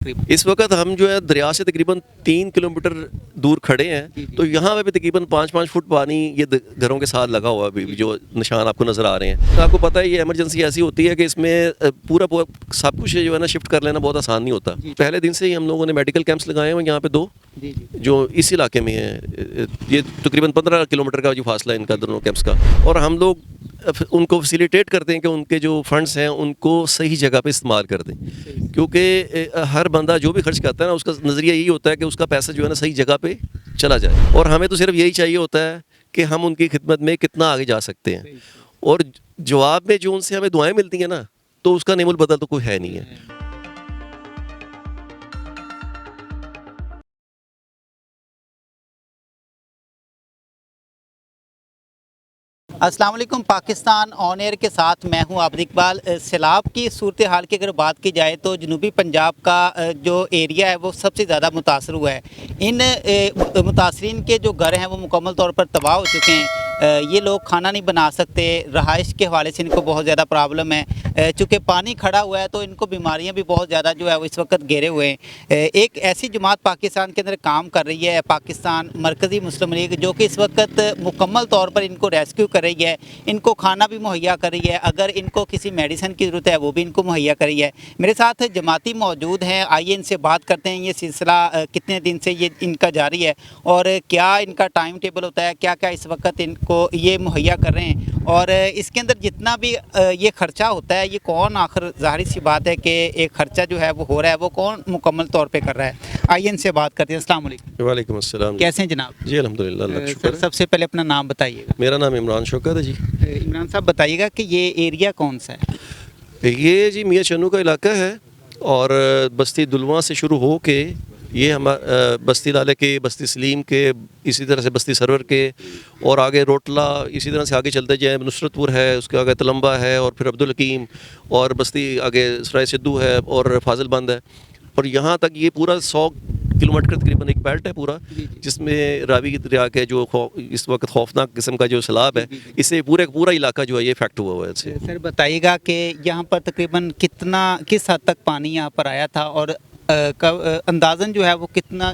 इस वक्त हम जो है दरिया से तकरीबन 3 किलोमीटर दूर खड़े हैं। तो यहाँ पे भी तकरीबन 5-5 फुट पानी ये घरों के साथ लगा हुआ है अभी भी, जो निशान आपको नज़र आ रहे हैं। तो आपको पता है ये इमरजेंसी ऐसी होती है कि इसमें पूरा पूरा सब कुछ जो है ना शिफ्ट कर लेना बहुत आसान नहीं होता। पहले दिन से ही हम लोगों ने मेडिकल कैंप्स लगाए हुए यहाँ पे 2 जो इस इलाके में है। ये तकरीबन 15 किलोमीटर का जो फासला है इनका दोनों कैंप्स का। और हम लोग उनको फैसिलिटेट करते हैं कि उनके जो फंड्स हैं उनको सही जगह पे इस्तेमाल कर दें, क्योंकि हर बंदा जो भी खर्च करता है ना उसका नज़रिया यही होता है कि उसका पैसा जो है ना सही जगह पे चला जाए। और हमें तो सिर्फ यही चाहिए होता है कि हम उनकी खिदमत में कितना आगे जा सकते हैं। और जवाब में जो उनसे हमें दुआएं मिलती हैं ना, तो उसका नेमुल बदल तो कोई है नहीं है। अस्सलाम वालेकुम। पाकिस्तान ऑन एयर के साथ मैं हूं आबिद इकबाल। सैलाब की सूरत हाल की अगर बात की जाए तो जनूबी पंजाब का जो एरिया है वो सबसे ज़्यादा मुतासर हुआ है। इन मुतासरीन के जो घर हैं वो मुकम्मल तौर पर तबाह हो चुके हैं। ये लोग खाना नहीं बना सकते, रहाइश के हवाले से इनको बहुत ज़्यादा प्रॉब्लम है। चूँकि पानी खड़ा हुआ है तो इनको बीमारियाँ भी बहुत ज़्यादा जो है वो इस वक्त घेरे हुए हैं। एक ऐसी जमात पाकिस्तान के अंदर काम कर रही है, पाकिस्तान मरकज़ी मुस्लिम लीग, जो कि इस वक्त मुकम्मल तौर पर इनको रेस्क्यू कर रही है, इनको खाना भी मुहैया कर रही है, अगर इनको किसी मेडिसिन की ज़रूरत है वो भी इनको मुहैया कर रही है। मेरे साथ जमाती मौजूद हैं, आइए इनसे बात करते हैं। ये सिलसिला कितने दिन से ये इनका जारी है और क्या इनका टाइम टेबल होता है, क्या क्या इस वक्त इनको ये मुहैया कर रहे हैं, और इसके अंदर जितना भी ये ख़र्चा होता है ये कौन, आखिर ज़ाहिर सी बात है कि एक ख़र्चा जो है वो हो रहा है वो कौन मुकम्मल तौर पे कर रहा है। आइए इनसे बात करते हैं। अस्सलाम वालेकुम। वालेकुम अस्सलाम। कैसे हैं जनाब? जी अल्हम्दुलिल्लाह, अल्लाह का शुक्र सर है। सबसे पहले अपना नाम बताइएगा। मेरा नाम इमरान शौकत है जी। इमरान साहब बताइएगा कि ये एरिया कौन सा है? ये जी मियाँ चन्नू का इलाका है और बस्ती दुलवा से शुरू हो के ये हम बस्ती लाले के, बस्ती सलीम के, इसी तरह से बस्ती सरवर के, और आगे रोटला, इसी तरह से आगे चलते जाए नुसरतपुर है, उसके आगे तलम्बा है, और फिर अब्दुल हकीम, और बस्ती आगे सराय सिद्धू है और फाजिलबंद है। और यहाँ तक ये पूरा 100 किलोमीटर तकरीबन एक बेल्ट है पूरा, जिसमें रावी दरिया के जो इस वक्त खौफनाक किस्म का जो सैलाब है, इससे पूरा इलाका जो है ये इफेक्ट हुआ हुआ है इससे। सर बताइएगा कि यहाँ पर तकरीबन किस हद तक पानी यहाँ पर आया था, और अंदाज़न जो है वो कितना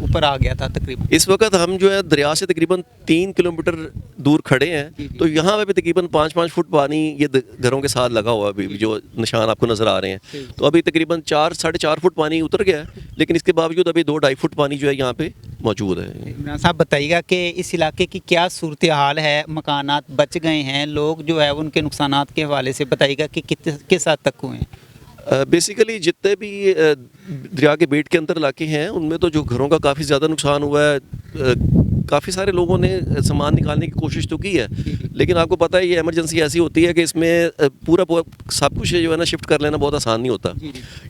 ऊपर आ गया था तकरीबन? इस वक्त हम जो है दरिया से तकरीबन 3 किलोमीटर दूर खड़े हैं। तो यहाँ पे भी तकरीबन 5-5 फुट पानी ये घरों के साथ लगा हुआ है अभी भी, जो निशान आपको नज़र आ रहे हैं। तो अभी तकरीबन 4-4.5 फुट पानी उतर गया है, लेकिन इसके बावजूद अभी 2-2.5 फुट पानी जो है यहाँ पे मौजूद है। इमरान साहब बताइएगा कि इस इलाके की क्या सूरत हाल है? मकानात बच गए हैं, लोग जो है उनके नुकसानात के हवाले से बताइएगा कि किस हद तक हुए हैं? बेसिकली जितने भी दरिया के बेट के अंदर इलाके हैं उनमें तो जो घरों का काफ़ी ज़्यादा नुकसान हुआ है, काफ़ी सारे लोगों ने सामान निकालने की कोशिश तो की है, लेकिन आपको पता है ये इमरजेंसी ऐसी होती है कि इसमें पूरा पूरा सब कुछ जो है ना शिफ्ट कर लेना बहुत आसान नहीं होता।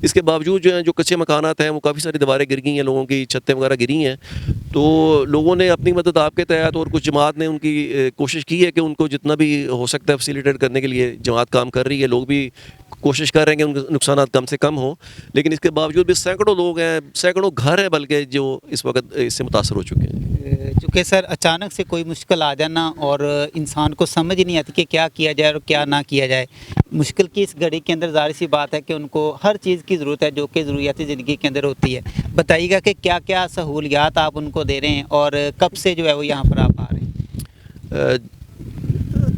इसके बावजूद जो है जो कच्चे मकानात हैं वो काफ़ी सारी दीवारें गिर गई हैं, लोगों की छतें वगैरह गिरी हैं। तो लोगों ने अपनी मदद आपके तहत और कुछ जमात ने उनकी कोशिश की है कि उनको जितना भी हो सकता है फैसिलिटेट करने के लिए जमात काम कर रही है, लोग भी कोशिश कर रहे हैं कि उनके नुकसान कम से कम हो। लेकिन इसके बावजूद भी सैकड़ों लोग हैं, सैकड़ों घर हैं बल्कि जो इस वक्त इससे मुतासर हो चुके हैं। चूँकि सर अचानक से कोई मुश्किल आ जाना और इंसान को समझ ही नहीं आती कि क्या किया जाए और क्या ना किया जाए। मुश्किल की इस घड़ी के अंदर ज़ाहिर सी बात है कि उनको हर चीज़ की ज़रूरत है जो कि ज़रूरियाती ज़िंदगी के अंदर होती है। बताइएगा कि क्या क्या सहूलियात आप उनको दे रहे हैं और कब से जो है वो यहाँ पर आप आ रहे हैं?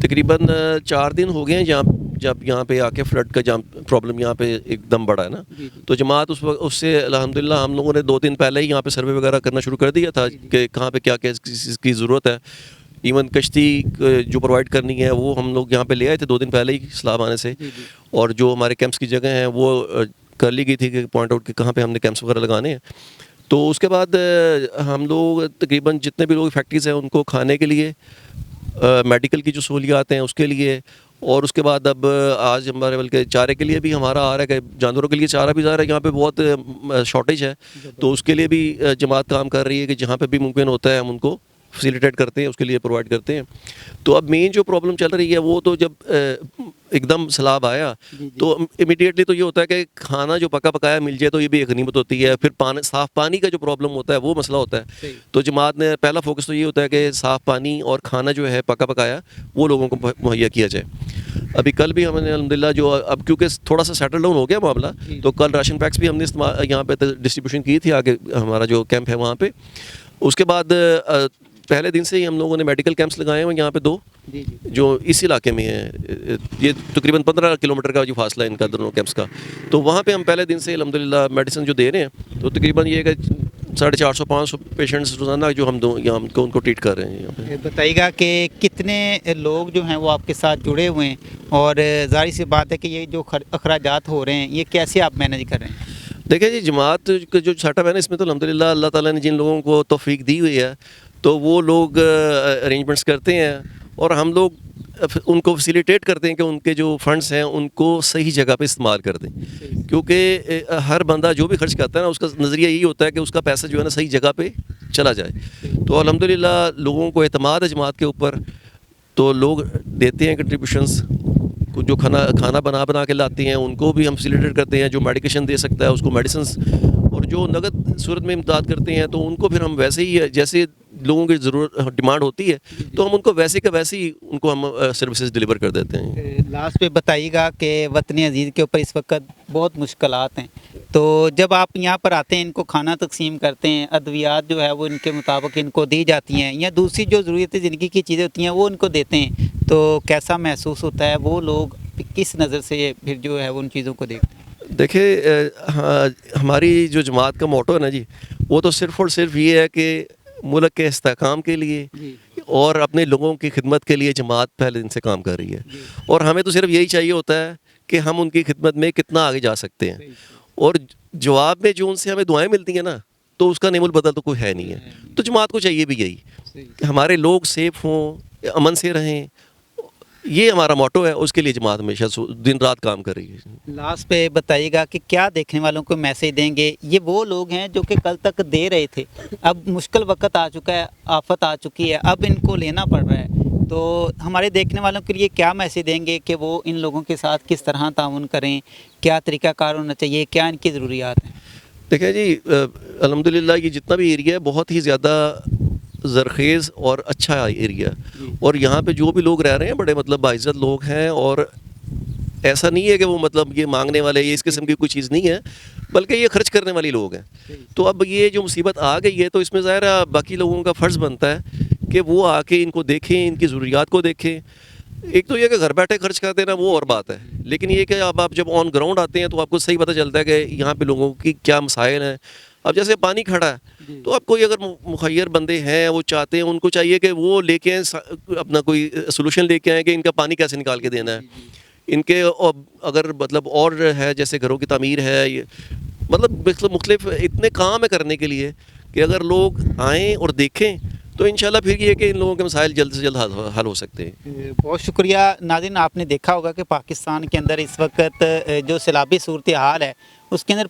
तकरीबन 4 दिन हो गए हैं जब यहाँ पे आके फ्लड का जहाँ प्रॉब्लम यहाँ पे एकदम बढ़ा है ना। तो जमात उससे अल्हम्दुलिल्लाह हम लोगों ने 2 दिन पहले ही यहाँ पे सर्वे वगैरह करना शुरू कर दिया था कि कहाँ पे क्या क्या चीज़ की ज़रूरत है। इवन कश्ती जो प्रोवाइड करनी है वो हम लोग यहाँ पे ले आए थे 2 दिन पहले ही सैलाब आने से। और जो हमारे कैंप्स की जगह हैं वो कर ली गई थी कि पॉइंट आउट कि कहाँ पे हमने कैंप्स वगैरह लगाने हैं। तो उसके बाद हम लोग तकरीबन जितने भी लोग फैक्ट्रीज़ हैं उनको खाने के लिए, मेडिकल की जो सहूलियात हैं उसके लिए, और उसके बाद अब आज हमारे बल्कि चारे के लिए भी हमारा आ रहा है कि जानवरों के लिए चारा भी ज़ाहिर है यहाँ पे बहुत शॉर्टेज है। तो उसके लिए भी जमात काम कर रही है कि जहाँ पे भी मुमकिन होता है हम उनको फैसिलिटेट करते हैं, उसके लिए प्रोवाइड करते हैं। तो अब मेन जो प्रॉब्लम चल रही है वो तो जब एकदम सैलाब आया तो इमीडिएटली तो ये होता है कि खाना जो पका पकाया मिल जाए तो ये भी एक गनीमत होती है। फिर पानी, साफ़ पानी का जो प्रॉब्लम होता है वो मसला होता है। तो जमात ने पहला फोकस तो ये होता है कि साफ़ पानी और खाना जो है पका पकाया वो लोगों को मुहैया किया जाए। अभी कल भी हमने अल्हम्दुलिल्लाह जो अब क्योंकि थोड़ा सा सेटल डाउन हो गया मामला, तो कल राशन पैक्स भी हमने यहाँ पे डिस्ट्रीब्यूशन की थी आगे हमारा जो कैंप है वहाँ पे। उसके बाद पहले दिन से ही हम लोगों ने मेडिकल कैंप्स लगाए हैं यहाँ पे 2 जो इस इलाके में है। ये तकरीबन 15 किलोमीटर का जो फासला है इनका दोनों कैंप्स का। तो वहाँ पे हम पहले दिन से अल्हम्दुलिल्लाह मेडिसिन जो दे रहे हैं, तो तकरीबन ये कि 450-500 पेशेंट्स रोज़ाना जो हम यहाँ उनको ट्रीट कर रहे हैं यहाँ पे। बताइएगा कि कितने लोग जो हैं वो आपके साथ जुड़े हुए हैं, और जाहिर सी बात है कि ये जो अखराजात हो रहे हैं ये कैसे आप मैनेज कर रहे हैं? देखिए जी, जमात का जो सेटअप है ना, इसमें तो अल्हम्दुलिल्लाह अल्लाह ताला ने जिन लोगों को तौफीक दी हुई है तो वो लोग अरेंजमेंट्स करते हैं और हम लोग उनको फैसिलिटेट करते हैं कि उनके जो फंड्स हैं उनको सही जगह पे इस्तेमाल कर दें। क्योंकि हर बंदा जो भी खर्च करता है ना, उसका नज़रिया यही होता है कि उसका पैसा जो है ना सही जगह पे चला जाए। तो अल्हम्दुलिल्लाह लोगों को एतमाद है जमात के ऊपर, तो लोग देते हैं कंट्रीब्यूशंस। जो खाना बना के लाते हैं उनको भी हम फैसिलिटेट करते हैं। जो मेडिकेशन दे सकता है उसको मेडिसिन्स, और जो नगद सूरत में इमदाद करते हैं तो उनको फिर हम वैसे ही, जैसे लोगों की ज़रूरत डिमांड होती है तो हम उनको वैसे का वैसे ही उनको हम सर्विसेज डिलीवर कर देते हैं। लास्ट पे बताइएगा कि वतन अजीज़ के ऊपर इस वक्त बहुत मुश्किलात हैं, तो जब आप यहाँ पर आते हैं, इनको खाना तकसीम करते हैं, अद्वियात जो है वो इनके मुताबिक इनको दी जाती हैं, या दूसरी जो ज़रूरत ज़िंदगी की चीज़ें होती हैं वो इनको देते हैं, तो कैसा महसूस होता है? वो लोग किस नज़र से फिर जो है वो उन चीज़ों को देखते हैं? देखिए, हाँ, हमारी जो जमात का मोटो है ना जी, वो तो सिर्फ़ और सिर्फ ये है कि मुल्क के इस्तेहकाम के लिए और अपने लोगों की खिदमत के लिए जमात पहले दिन से काम कर रही है। और हमें तो सिर्फ यही चाहिए होता है कि हम उनकी खिदमत में कितना आगे जा सकते हैं, और जवाब में जो उनसे हमें दुआएं मिलती हैं ना, तो उसका नेमुल बदल तो कोई है नहीं है। तो जमात को चाहिए भी यही कि हमारे लोग सेफ हों, अमन से रहें। ये हमारा मोटो है, उसके लिए जमात हमेशा दिन रात काम कर रही है। लास्ट पे बताइएगा कि क्या देखने वालों को मैसेज देंगे? ये वो लोग हैं जो कि कल तक दे रहे थे, अब मुश्किल वक्त आ चुका है, आफत आ चुकी है, अब इनको लेना पड़ रहा है, तो हमारे देखने वालों के लिए क्या मैसेज देंगे कि वो इन लोगों के साथ किस तरह ताउन करें, क्या तरीक़ाकार होना चाहिए, क्या इनकी ज़रूरियात हैं? देखिए जी, अल्हम्दुलिल्लाह ये जितना भी एरिया है बहुत ही ज़्यादा ज़रखेज़ और अच्छा एरिया, और यहाँ पे जो भी लोग रह रहे हैं बड़े मतलब बाइज़्ज़त लोग हैं, और ऐसा नहीं है कि वो मतलब ये मांगने वाले, ये इस किस्म की कोई चीज़ नहीं है, बल्कि ये खर्च करने वाले लोग हैं। तो अब ये जो मुसीबत आ गई है तो इसमें ज़ाहिर है बाकी लोगों का फ़र्ज़ बनता है कि वो आके इनको देखें, इनकी ज़रूरियात को देखें। एक तो ये कि घर बैठे खर्च कर देना वो और बात है, लेकिन ये कि अब आप जब ऑन ग्राउंड आते हैं तो आपको सही पता चलता है कि यहाँ पे लोगों की क्या मसाइल हैं। अब जैसे पानी खड़ा है तो अब कोई अगर मुखैर बंदे हैं, वो चाहते हैं, उनको चाहिए कि वो लेके आएँ अपना कोई सोल्यूशन लेके आएँ कि इनका पानी कैसे निकाल के देना है। इनके अगर मतलब और है जैसे घरों की तामीर है, ये मतलब मुख्तलिफ इतने काम है करने के लिए कि अगर लोग आएँ और देखें तो इंशाल्लाह फिर ये कि इन लोगों के मसाइल जल्द से जल्द हल हो सकते हैं। बहुत शुक्रिया। नाज़रीन, आपने देखा होगा कि पाकिस्तान के अंदर इस वक्त जो सैलाबी सूरत हाल है उसके अंदर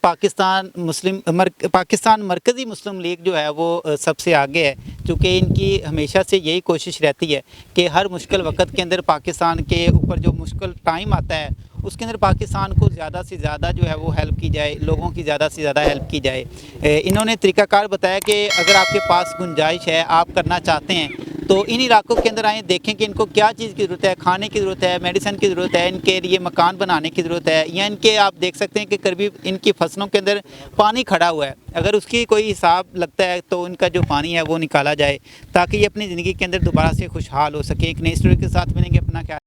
पाकिस्तान मरकज़ी मुस्लिम लीग जो है वो सबसे आगे है, चूँकि इनकी हमेशा से यही कोशिश रहती है कि हर मुश्किल वक्त के अंदर पाकिस्तान के ऊपर जो मुश्किल टाइम आता है उसके अंदर पाकिस्तान को ज़्यादा से ज़्यादा जो है वो हेल्प की जाए, लोगों की ज़्यादा से ज़्यादा हेल्प की जाए। इन्होंने तरीक़ाकार बताया कि अगर आपके पास गुंजाइश है, आप करना चाहते हैं, तो इन इलाकों के अंदर आएँ, देखें कि इनको क्या चीज़ की ज़रूरत है, खाने की ज़रूरत है, मेडिसिन की ज़रूरत है, इनके लिए मकान बनाने की ज़रूरत है, या इनके आप देख सकते हैं कि करीब इनकी फसलों के अंदर पानी खड़ा हुआ है, अगर उसकी कोई हिसाब लगता है तो इनका जो पानी है वो निकाला जाए ताकि ये अपनी ज़िंदगी के अंदर दोबारा से खुशहाल हो सके। एक नई स्टोरी के साथ मिलेंगे। अपना ख्याल